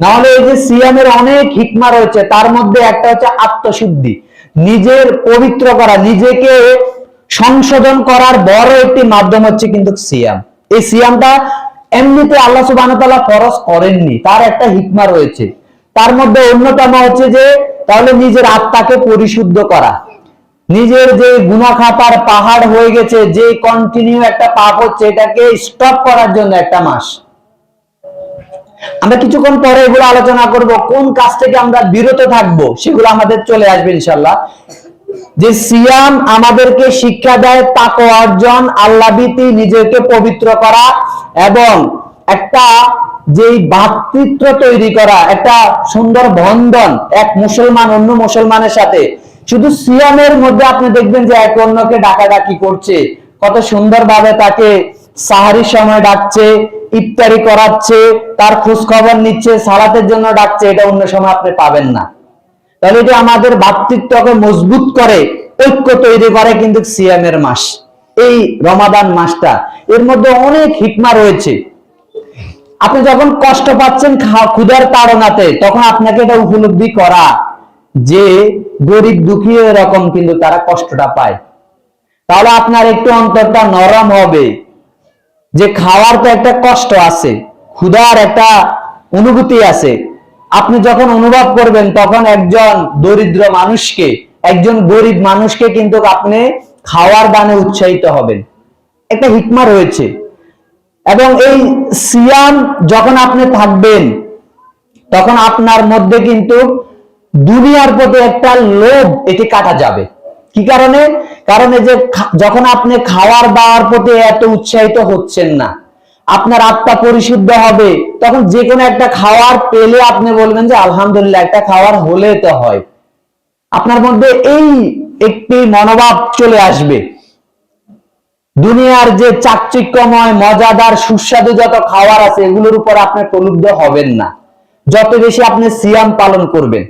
না হলে এই যে সিয়ামের অনেক হিকমা রয়েছে, তার মধ্যে একটা হচ্ছে আত্মশুদ্ধি, নিজের পবিত্র করা, নিজেকে সংশোধন করার বড় একটি মাধ্যম হচ্ছে কিন্তু সিয়াম। এই সিয়ামটা এমনিতে আল্লাহ সুবহানাহু ওয়া তাআলা ফরজ করেননি, তার একটা হিকমা রয়েছে। তার মধ্যে অন্যতম হচ্ছে যে তাহলে নিজের আত্মাকে পরিশুদ্ধ করা, নিজের যে গুনাহ খাতার পাহাড় হয়ে গেছে, যে কন্টিনিউ একটা পাপ হচ্ছে, এটাকে স্টপ করার জন্য একটা মাস। আমরা কিছুক্ষণ পরে এগুলো আলোচনা করব, কোন কাজ থেকে আমরা বিরত থাকবো সেগুলো আমাদের চলে আসবে ইনশাআল্লাহ। যে সিয়াম আমাদেরকে শিক্ষা দেয় তাকওয়া অর্জন, আল্লাহভীতি, নিজেকে পবিত্র করা এবং একটা যেই ভ্রাতৃত্ব তৈরি করা, একটা সুন্দর বন্ধন এক মুসলমান অন্য মুসলমানের সাথে। শুধু সিয়ামের মধ্যে আপনি দেখবেন যে এক অন্যকে ডাকাডাকি করছে, কত সুন্দরভাবে তাকে সাহারির সময় ডাকছে, ইফতারি করাচ্ছে, তার খোঁজ খবর নিচ্ছে, সালাতের জন্য ডাকছে, এটা অন্য সময় আপনি পাবেন না। তাহলে এটা আমাদের ভ্রাতৃত্বকে মজবুত করে, ঐক্য তৈরি করে কিন্তু সিয়ামের মাস, এই রমাদান মাসটা। এর মধ্যে অনেক হিকমা রয়েছে। আপনি যখন কষ্ট পাচ্ছেন ক্ষুধার তাড়নাতে, তখন আপনাকে এটা উপলব্ধি করা যে গরিব দুঃখী এরকম কিন্তু তারা কষ্টটা পায়। তাহলে আপনার একটু অন্তরটা নরম হবে যে খাওয়ার তো একটা কষ্ট আছে, ক্ষুধার একটা অনুভূতি আছে। আপনি যখন অনুভব করবেন তখন একজন দরিদ্র মানুষকে, একজন গরিব মানুষকে কিন্তু আপনি খাওয়ার দানে উৎসাহিত হবেন, একটা হিকমা রয়েছে। এবং এই সিয়াম যখন আপনি থাকবেন তখন আপনার মধ্যে কিন্তু দুনিয়ার প্রতি একটা লোভ এটি কাটা যাবে। কি কারণে? কারণ এই যে যখন আপনি খাওয়ার দাওয়ার প্রতি এত উৎসাহিত হচ্ছেন না, আপনার আত্মা পরিশুদ্ধ হবে, তখন যে কোনো একটা খাওয়ার পেলে আপনি বলবেন যে আলহামদুলিল্লাহ, একটা খাওয়ার হলে তো হয়। আপনার মধ্যে এই একটি মনোভাব চলে আসবে। দুনিয়ার যে চাকচিক্যময় মজাদার সুস্বাদু যত খাবার আছে, এগুলোর উপর আপনি প্রলুব্ধ হবেন না যত বেশি আপনি সিয়াম পালন করবেন।